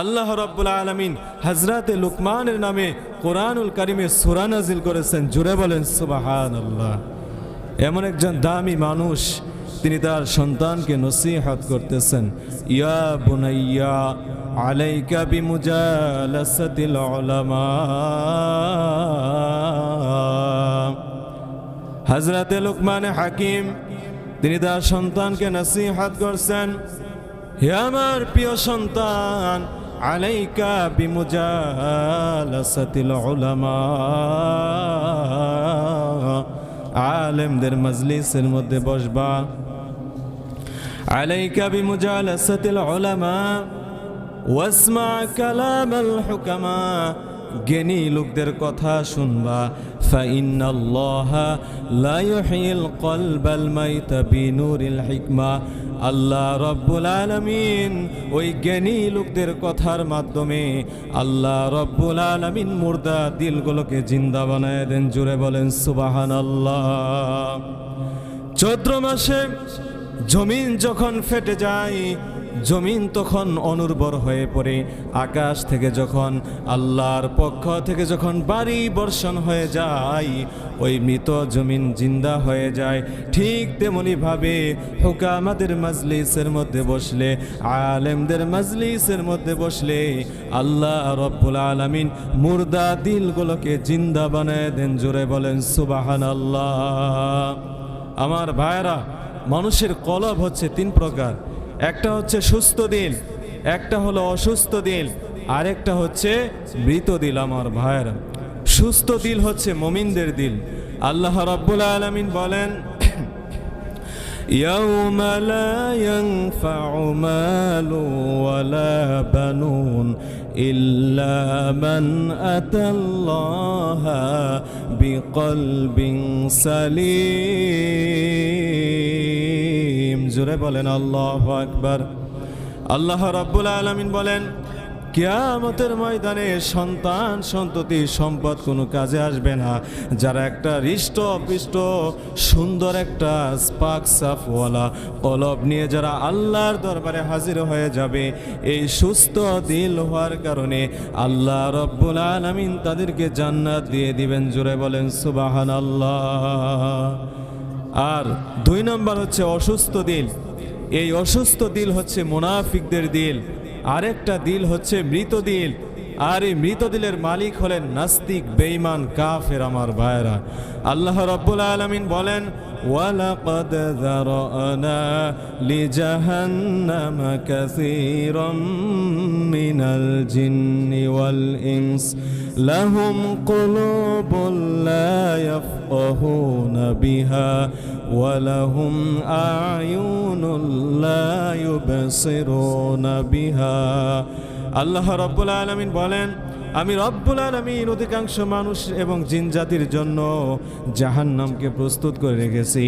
আল্লাহ রাব্বুল আলামিন হযরতে লুকমানের নামে কোরআনুল কারীমে সূরা নাযিল করেছেন। জোরে বলেন সুবহানাল্লাহ। এমন একজন দামি মানুষ, তিনি তার সন্তানকে নসিহত করতেছেন, ইয়া বুনাইয়া আলাইকা বিমুজালাসাতিল উলামা। হযরতে লুকমান হাকিম তিনি তার সন্তানকে নসিহত করছেন, হে আমার প্রিয় সন্তান, আলাইকা বিমুজালাসাতিল উলামা, আলেমদের মজলিসের মধ্যে বসবা। আলাইকা বিমুজালাসাতিল উলামা ওয়াসমা কালামাল হুকামা, জ্ঞানী লোকদের কথা শুনবা। ফাইন্নাল্লাহা লা ইউহিল কলবাল মাইতা বিনুরিল হিকমা, আল্লাহ রাব্বুল আলামিন ওই জ্ঞানী লোকদের কথার মাধ্যমে আল্লাহ রাব্বুল আলামিন মুর্দা দিলগুলোকে জিন্দা বানায় দেন। জুড়ে বলেন সুবহানাল্লাহ। চৈত্র মাসে জমিন যখন ফেটে যায়, জমিন তখন অনুর্বর হয়ে পড়ে, আকাশ থেকে যখন আল্লাহর পক্ষ থেকে যখন বাড়ি বর্ষণ হয়ে যায়, ওই মৃত জমিন জিন্দা হয়ে যায়। ঠিক তেমনি ভাবে হুকামাদের মজলিসের মধ্যে বসলে, আলেমদের মজলিসের মধ্যে বসলে আল্লাহ রাব্বুল আলামিন মুর্দা দিলগুলোকে জিন্দা বানায় দেন। জোরে বলেন সুবহানাল্লাহ। আমার ভাইরা, মানুষের কলব হচ্ছে তিন প্রকার। একটা হচ্ছে সুস্থ দিল, একটা হলো অসুস্থ দিল, আরেকটা হচ্ছে মৃত দিল। আমার ভাইরা, সুস্থ দিল হচ্ছে মুমিনদের দিল। আল্লাহ রাব্বুল আলামিন বলেন, ইয়াউমা লা ইয়ানফাউ মালু ওয়ালা বানুন ইল্লা মান আতাল্লাহা বিকলবিন সালিম। জোরে বলেন আল্লাহু আকবার। আল্লাহ রাব্বুল আলামিন বলেন, কিয়ামতের ময়দানে সন্তান সন্ততি সম্পদ কোনো কাজে আসবে না, যারা একটা হৃষ্টপুষ্ট সুন্দর একটা পাক সাফওয়ালা কলব নিয়ে যারা আল্লাহর দরবারে হাজির হয়ে যাবে, এই সুস্থ দিল হওয়ার কারণে আল্লাহ রাব্বুল আলামিন তাদেরকে জান্নাত দিয়ে দিবেন। জোরে বলেন সুবহানাল্লাহ। আর দুই নম্বর হচ্ছে অসুস্থ দিল। এই অসুস্থ দিল হচ্ছে মুনাফিকদের দিল। আরেকটা দিল হচ্ছে মৃত দিল। আর এই মৃত দিলের মালিক হলেন নাস্তিক, বেঈমান, কাফের। আমার ভাইরা, আল্লাহ রাব্বুল আলামিন বলেন, ওয়ালাকাদ যারানা লিজাহান্নামা কাসীরাম মিনাল জিন্নি ওয়াল ইনস লাহুম কুলুবুন লা ইয়াফকাহুনা বিহা ওয়া লাহুম আ'য়ুনুন লা ইউবসিরুনা বিহা। আল্লাহ রাব্বুল আলামিন বলেন, আমি রব্বুল আলামিন অধিকাংশ মানুষ এবং জিন জাতির জন্য জাহান্নামকে প্রস্তুত করে রেখেছি।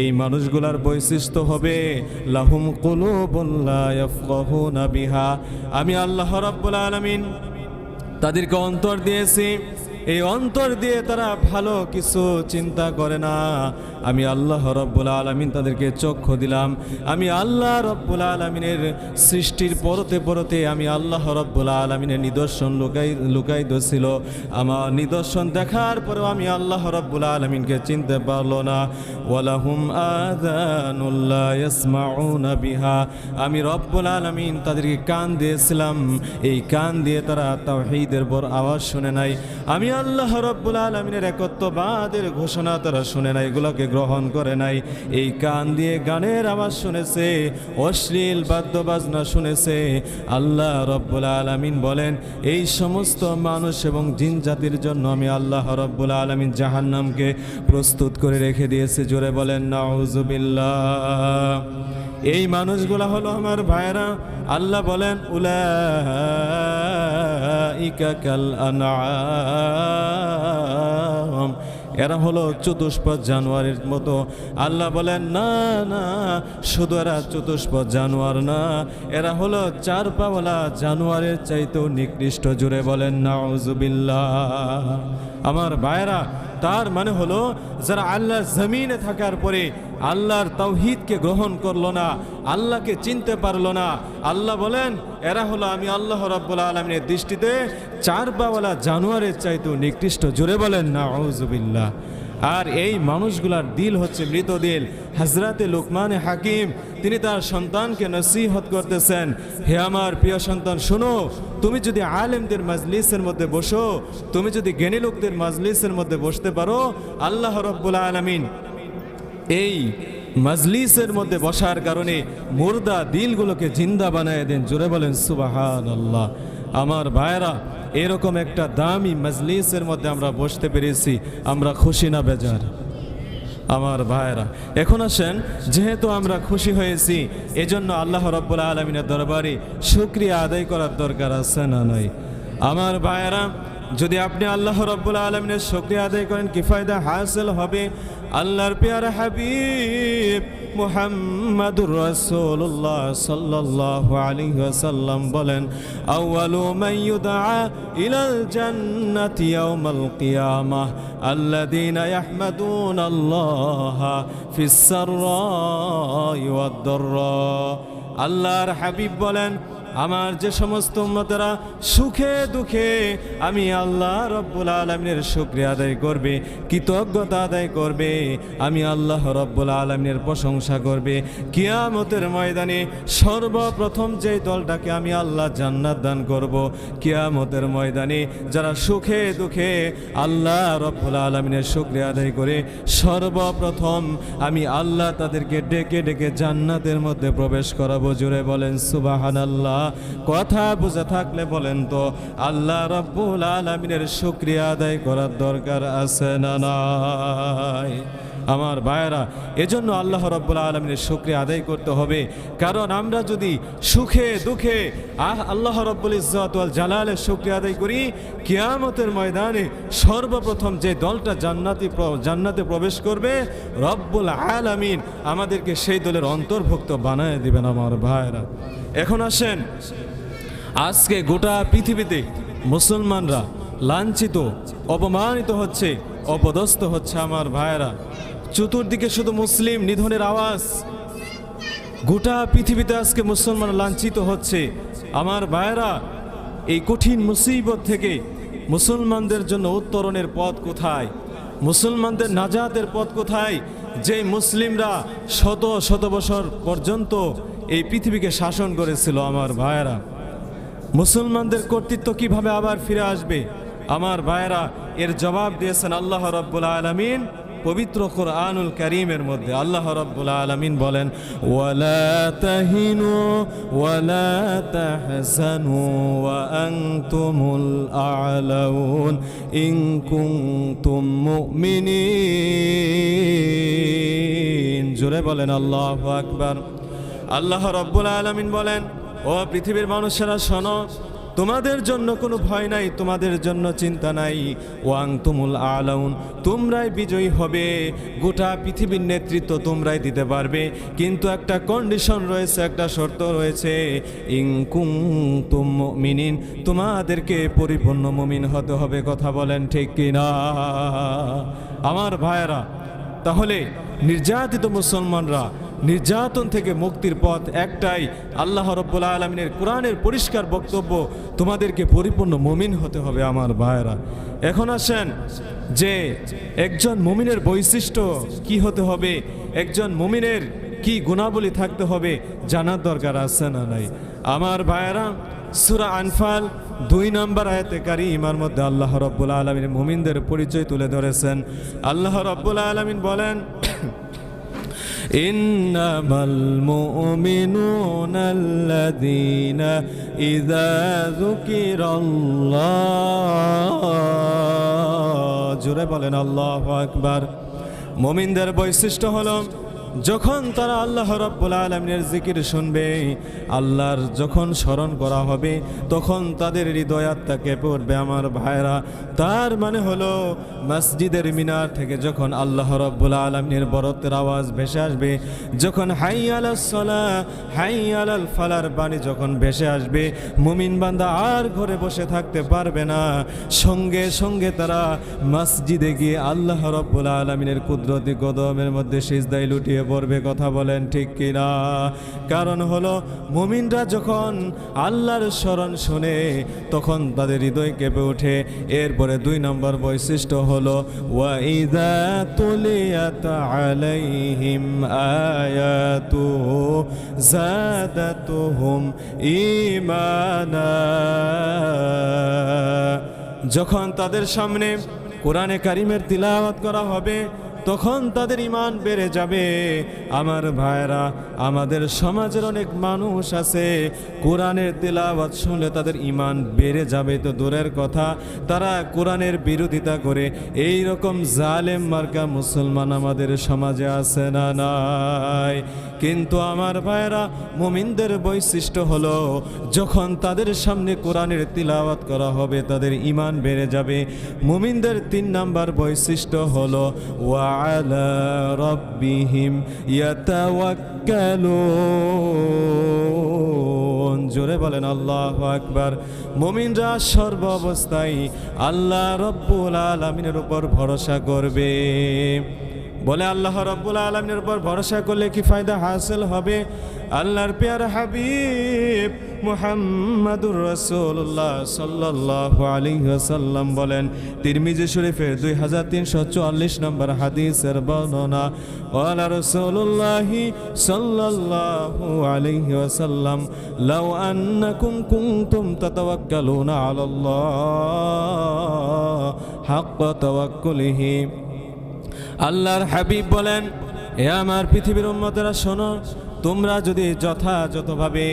এই মানুষগুলার বৈশিষ্ট্য হবে লাহুম কুলুবুন লা ইয়াফকাহুনা বিহা, আমি আল্লাহ রব্বুল আলামিন তাদেরকে অন্তর দিয়েছি। এই অন্তর দিয়ে তারা ভালো কিছু চিন্তা করে না। আমি আল্লাহ রব্বুল আলামিন তাদেরকে চক্ষু দিলাম। আমি আল্লাহ রব্বুল আলামিনের সৃষ্টির পরতে পরতে আমি আল্লাহ রব্বুল আলামিনের নিদর্শন লুকায়িত ছিল। আমার নিদর্শন দেখার পরেও আমি আল্লাহ রব্বুল আলামিনকে চিনতে পারলো না। ওয়ালাহুম আযানুল লা ইয়াসমাউনা বিহা, আমি রব্বুল আলামিন তাদেরকে কান দিয়েছিলাম। এই কান দিয়ে তারা তাওহীদের বড় আওয়াজ শুনে নাই। আমি আল্লাহ রাব্বুল আলামিনের একত্ববাদের ঘোষণা তারা শুনে নাই, এগুলোকে গ্রহণ করে নাই। এই কান দিয়ে গানের আওয়াজ শুনেছে, অশ্লীল বাদ্যবাজনা শুনেছে। আল্লাহ রাব্বুল আলামিন বলেন, এই সমস্ত মানুষ এবং জিন জাতির জন্য আমি আল্লাহ রাব্বুল আলামিন জাহান্নামকে প্রস্তুত করে রেখে দিয়েছে। জোরে বলেন নাউযুবিল্লাহ। এই মানুষগুলা হলো আমার ভাইরা, আল্লাহ বলেন, উলাইকা কাল আনআম, এরা হলো চতুষ্পদ জানোয়ারের মতো। আল্লাহ বলেন, না না, শুধু এরা চতুষ্পদ জানোয়ার না, এরা হলো চার পাওয়ালা জানোয়ারের চাইতেও নিকৃষ্ট। জুড়ে বলেন নাউযুবিল্লাহ। আমার ভাইরা, তার মানে হলো যারা আল্লাহর জমিনে থাকার পরে আল্লাহর তাওহীদকে গ্রহণ করলো না, আল্লাহকে চিনতে পারলো না, আল্লাহ বলেন এরা হলো আমি আল্লাহ রাব্বুল আলামিনের দৃষ্টিতে চার পাওয়ালা জানোয়ারের চাইতেও নিকৃষ্ট। জোরে বলেন নাউযুবিল্লাহ। আর এই মানুষগুলার দিল হচ্ছে মৃত দিল। হযরতে লুকমান হাকিম তিনি তার সন্তানকে নসিহত করতেছেন, হে আমার প্রিয় সন্তান শোনো, তুমি যদি আলেমদের মাজলিসের মধ্যে বসো, তুমি যদি জ্ঞানী লোকদের মাজলিসের মধ্যে বসতে পারো, আল্লাহ রাব্বুল আলামিন এই মাজলিসের মধ্যে বসার কারণে মুর্দা দিলগুলোকে জিন্দা বানায় দেন। জোরে বলেন সুবহানাল্লাহ। আমার ভাইরা, এরকম একটা দামি মাজলিসের মধ্যে আমরা বসতে পেরেছি, আমরা খুশি না বেজার? আমার ভাইরা, এখন আসেন, যেহেতু আমরা খুশি হয়েছি, এজন্য আল্লাহ রাব্বুল আলামিনের দরবারে শুকরিয়া আদায় করার দরকার আছে না নাই? আমার ভাইরা, যদি আপনি আল্লাহ রাব্বুল আলামিনের শুকরিয়া আদায় করেন কি ফায়দা হাসিল হবে? আল্লাহর পেয়ারা হাবিব মুহাম্মাদুর রাসূলুল্লাহ সাল্লাল্লাহু আলাইহি ওয়াসাল্লাম বলেন, আউয়ালু মান ইউদআ ইলাল জান্নাতি ইয়াউমাল কিয়ামাহ আল্লাযীনা ইয়াহমাদুনাল্লাহা ফিস সাররাই ওয়াদ দাররা। আল্লাহর হাবিব বলেন, আমার যে সমস্ত উম্মতেরা সুখে দুঃখে আমি আল্লাহ রাব্বুল আলামিনের শুকরিয়া আদায় করবে, কৃতজ্ঞতা আদায় করবে, আমি আল্লাহ রাব্বুল আলামিনের প্রশংসা করবে, কিয়ামতের ময়দানে সর্বপ্রথম যে দলটাকে আমি আল্লাহ জান্নাত দান করব, কিয়ামতের ময়দানে যারা সুখে দুঃখে আল্লাহ রাব্বুল আলামিনের শুকরিয়া আদায় করে, সর্বপ্রথম আমি আল্লাহ তাদেরকে ডেকে ডেকে জান্নাতের মধ্যে প্রবেশ করাবো। জোরে বলেন সুবহানাল্লাহ। কথা বুঝে থাকলে বলেন তো, আল্লাহ রাব্বুল আলামিনের শুকরিয়া আদায় করার দরকার আছে না নাই? আমার ভাইরা, এজন্য আল্লাহ রাব্বুল আলামিনের শুকরিয়া আদায় করতে হবে। কারণ আমরা যদি সুখে দুঃখে আল্লাহ রাব্বুল ইজ্জত ওয়াল জালালের শুকরিয়া আদায় করি, কিয়ামতের ময়দানে সর্বপ্রথম যে দলটা জান্নাতে প্রবেশ করবে, রব্বুল আলামিন আমাদেরকে সেই দলের অন্তর্ভুক্ত বানায় দিবেন। আমার ভাইরা, এখন আসেন, আজকে গোটা পৃথিবীতে মুসলমানরা লাঞ্ছিত, অপমানিত হচ্ছে, অপদস্থ হচ্ছে। আমার ভাইরা, চতুর্দিকে শুধু মুসলিম নিধনের আওয়াজ। গোটা পৃথিবীতে আজকে মুসলমান লাঞ্ছিত হচ্ছে। আমার ভাইরা, এই কঠিন মুসিবত থেকে মুসলমানদের জন্য উত্তরণের পথ কোথায়? মুসলমানদের নাজাতের পথ কোথায়? যে মুসলিমরা শত শত বছর পর্যন্ত এই পৃথিবীকে শাসন করেছিল, আমার ভাইরা, মুসলমানদের কর্তৃত্ব কিভাবে আবার ফিরে আসবে? আমার ভাইরা, এর জবাব দিয়েছেন আল্লাহ রাব্বুল আলামিন পবিত্র কোরআনুল কারীমের মধ্যে। আল্লাহ রাব্বুল আলামিন বলেন, ওয়ালা তাহিনু ওয়ালা তাহজানু ওয়া আনতুমুল আ'লাউন ইন কুনতুম মুমিনিন। জোরে বলেন আল্লাহু আকবার। আল্লাহ রাব্বুল আলামিন বলেন, ও পৃথিবীর মানুষেরা শোনো, তোমাদের জন্য কোনো ভয় নাই, তোমাদের জন্য চিন্তা নাই। ওয়াং তুমুল আলাউন, তোমরাই বিজয়ী হবে, গোটা পৃথিবীর নেতৃত্ব তোমরাই দিতে পারবে। কিন্তু একটা কন্ডিশন রয়েছে, একটা শর্ত রয়েছে, ইন কুনতুম মুমিনিন, তোমাদেরকে পরিপূর্ণ মুমিন হতে হবে। কথা বলেন ঠিক কিনা? আমার ভাইয়েরা, তাহলে নির্যাতিত মুসলমানরা নির্যাতন থেকে মুক্তির পথ একটাই, আল্লাহ রাব্বুল আলামিনের কোরআনের পরিষ্কার বক্তব্য, তোমাদেরকে পরিপূর্ণ মুমিন হতে হবে। আমার ভাইরা, এখন আসেন যে একজন মুমিনের বৈশিষ্ট্য কি হতে হবে, একজন মুমিনের কি গুণাবলী থাকতে হবে, জানার দরকার আছে না নাই? আমার ভাইরা, সূরা আনফাল 2 নম্বর আয়াতে কারিমার মধ্যে আল্লাহ রাব্বুল আলামিন মুমিনদের পরিচয় তুলে ধরেছেন। আল্লাহ রাব্বুল আলামিন বলেন, ইন্নামাল মুমিনুনা আল্লাযীনা ইযা যুকিরাল্লাহ। জোরে বলেন আল্লাহু আকবার। মুমিনদের বৈশিষ্ট্য হলো যখন তারা আল্লাহ রাব্বুল আলামিনের জিকির শুনবে, আল্লাহর যখন স্মরণ করা হবে, তখন তাদের হৃদয় আত্মা কেঁপে উঠবে আমার ভাইরা। তার মানে হলো মসজিদের মিনার থেকে যখন আল্লাহ রাব্বুল আলামিনের বরত্বের আওয়াজ ভেসে আসবে, যখন হাই আলাস সালাহ হাই আলাল ফালার বাণী যখন ভেসে আসবে, মুমিন বান্দা আর ঘরে বসে থাকতে পারবে না, সঙ্গে সঙ্গে তারা মসজিদে গিয়ে আল্লাহ রাব্বুল আলামিনের কুদরতি কদমের মধ্যে সিজদায় লুটিয়ে পড়বে। কথা বলেন ঠিক কিনা? কারণ হলো মুমিনরা যখন আল্লাহর স্মরণ শুনে তখন তাদের হৃদয় কেঁপে ওঠে। এরপরে 2 নম্বর বৈশিষ্ট্য হলো ওয়াইদা তুলিয়াত আলাইহিম আয়াতুহু যাদাতুহুম ঈমানা। যখন তাদের সামনে কোরআনে কারিমের তিলাওয়াত করা হবে তখন তাদের ঈমান বেড়ে যাবে। আমার ভাইরা, আমাদের সমাজের অনেক মানুষ আছে কোরআনের তিলাওয়াত শুনলে তাদের ঈমান বেড়ে যাবে তো দূরের কথা, তারা কোরআনের বিরোধিতা করে। এই রকম জালেম মার্কা মুসলমান আমাদের সমাজে আছে না নাই? কিন্তু আমার ভাইরা, মুমিনদের বৈশিষ্ট্য হলো যখন তাদের সামনে কোরআনের তিলাওয়াত করা হবে তাদের ঈমান বেড়ে যাবে। মুমিনদের 3 নম্বর বৈশিষ্ট্য হলো وعلى ربهم يتوكلون। জোরে বলেন আল্লাহু আকবার। মুমিনরা সর্ব অবস্থায় আল্লাহ রব্বুল আলামিনের উপর ভরসা করবে। বলে আল্লাহ রব্বুল আলামিনের উপর ভরসা করলে কি ফায়দা হাসিল হবে? আল্লাহর প্যারা হাবিব মুহাম্মাদুর রাসূলুল্লাহ সাল্লাল্লাহু আলাইহি ওয়াসাল্লাম বলেন, তিরমিজি শরীফের 2344 নম্বর হাদিসের বর্ণনা, ওয়ালা রাসূলুল্লাহি সাল্লাল্লাহু আলাইহি ওয়াসাল্লাম লাউ আন্নাকুম কুনতুম তাতাওয়াক্কালুনা আলাল্লাহ হাক্কা তাওয়াক্কুলিহি। আল্লাহর হাবিব বলেন, এ আমার পৃথিবীর উম্মতেরা শোনো, তোমরা যদি যথাযথভাবে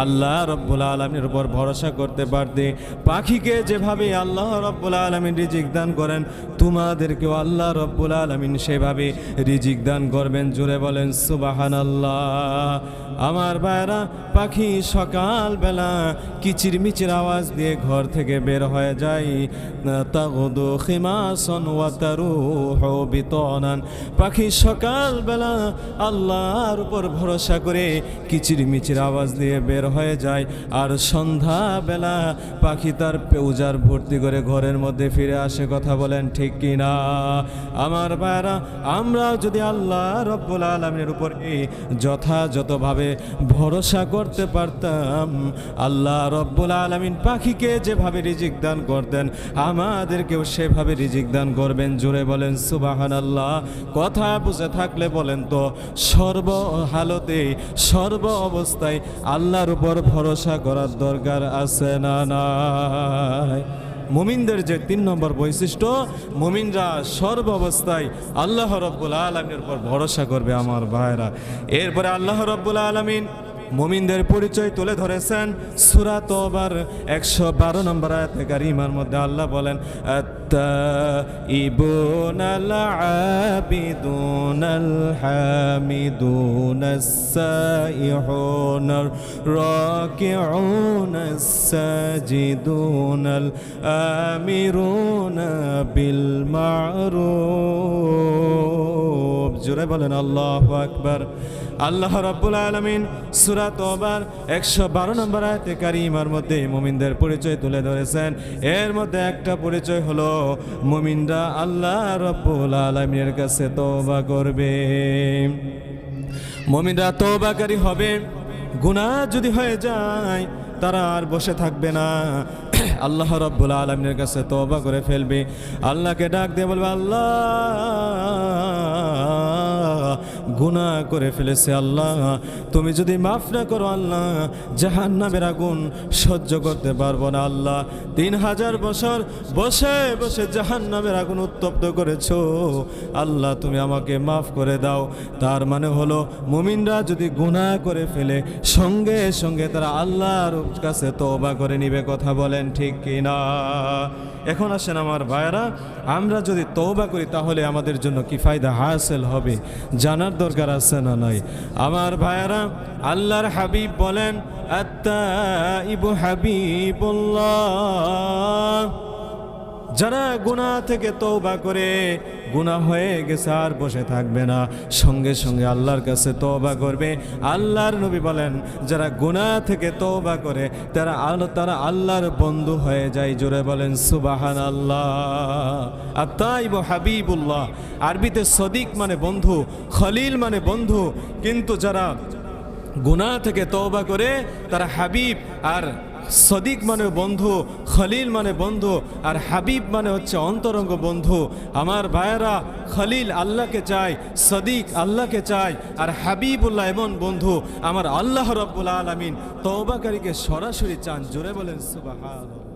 আল্লাহ রব্বুল আলামিনের উপর ভরসা করতে পারতে, পাখিকে যেভাবে আল্লাহ রব্বুল আলামিন রিজিক দান করেন তোমাদেরকেও আল্লাহ রব্বুল আলামিন সেভাবে রিজিক দান করবেন। জোরে বলেন সুবহানাল্লাহ। আমার ভাইরা, পাখি সকালবেলা কিচিরমিচির আওয়াজ দিয়ে ঘর থেকে বের হয়ে যায়। তাগুদু খিমাসান ওয়া তারুহু বিতানান। পাখি সকালবেলা আল্লাহর উপর ভরসা করে কিচিরমিচির আওয়াজ দিয়ে বের হয়ে যায়, আর সন্ধ্যাবেলা পাখি তার পেউজার ভর্তি করে ঘরের মধ্যে ফিরে আসে। কথা বলেন ঠিক কিনা? আমার ভাইরা, আমরা যদি আল্লাহ রব্বুল আলামিনের উপর যথাযথভাবে ভরসা করতে পারতাম, আল্লাহ রব্বুল আলামিন পাখিকে যেভাবে রিজিক দান করতেন আমাদেরকেও সেভাবে রিজিক দান করবেন। জোরে বলেন সুবহানাল্লাহ। কথা বুঝে থাকলে বলেন তো, সর্ব হালতে সর্ব অবস্থায় আল্লাহর উপর ভরসা করার দরকার আছে না নাই? মুমিনদের যে 3 নম্বর বৈশিষ্ট্য, মুমিনরা সর্ব অবস্থায় আল্লাহ রব্বুল আলামিনের উপর ভরসা করবে। আমার ভাইরা, এরপরে আল্লাহ রব্বুল আলামিন মুমিনদের পরিচয় তুলে ধরেছেন সূরা তওবার 112 নম্বর আয়াতে কারিমার মধ্যে। আল্লাহ বলেন, আত-তাইবুনাল আবিদুনাল হামিদুনাস সাইহুনার রাকিউনাস সাজিদুনাল আমিরুনা বিল মা'রুফ। জোরে বলেন আল্লাহু আকবার। আল্লাহ রাব্বুল আলামিন সূরা তওবার 112 নম্বর আয়াতে কারিমার মধ্যে মুমিনদের পরিচয় তুলে ধরেছেন। এর মধ্যে একটা পরিচয় হলো মুমিনরা আল্লাহ রাব্বুল আলামিনের কাছে তওবা করবে। মুমিনরা তওবাকারী হবে। গুনাহ যদি হয়ে যায় তারা আর বসে থাকবে না, আল্লাহ রাব্বুল আলামিনের কাছে তওবা করে ফেলবে। আল্লাহকে ডাক দিয়ে বলবে, আল্লাহ গুনাহ করে ফেলেছে, আল্লাহ তুমি যদি মাফ না করো আল্লাহ জাহান্নামের আগুন সহ্য করতে পারবো না। আল্লাহ 3000 বছর বসে বসে জাহান্নামের আগুন উত্তপ্ত করেছো, আল্লাহ তুমি আমাকে মাফ করে দাও। তার মানে হলো মুমিনরা যদি গুনাহ করে ফেলে সঙ্গে সঙ্গে তারা আল্লাহর কাছে তওবা করে নিবে। কথা বলেন ঠিক কিনা? এখন আসেন আমার ভাইরা, আমরা যদি তওবা করি তাহলে আমাদের জন্য কি ফায়দা হাসিল হবে জানার দরকার আছে না নাই? আমার ভাইয়েরা, আল্লাহর হাবিব বলেন আত্তাইবু হাবিবুল্লাহ, যারা গুনাহ থেকে তওবা করে, গুনাহ হয়ে গেছে আর বসে থাকবে না, সঙ্গে সঙ্গে আল্লাহর কাছে তওবা করবে। আল্লাহর নবী বলেন যারা গুনাহ থেকে তওবা করে তারা আল্লাহর বন্ধু হয়ে যায়। জোরে বলেন সুবহানাল্লাহ। আত্তাইবু হাবিবুল্লাহ, আরবিতে সদিক মানে বন্ধু, খলিল মানে বন্ধু। কিন্তু যারা গুনাহ থেকে তওবা করে তারা হাবিব, আর সদিক মানে বন্ধু, খলিল মানে বন্ধু, আর হাবিব মানে হচ্ছে অন্তরঙ্গ বন্ধু। আমার ভাইয়েরা, খলিল আল্লাহকে চায়, সদিক আল্লাহকে চায়, আর হাবিবুল্লাহ এমন বন্ধু আমার আল্লাহ রাব্বুল আলামিন তওবাকারীকে সরাসরি চান। জোরে বলেন সুবহানাল্লাহ।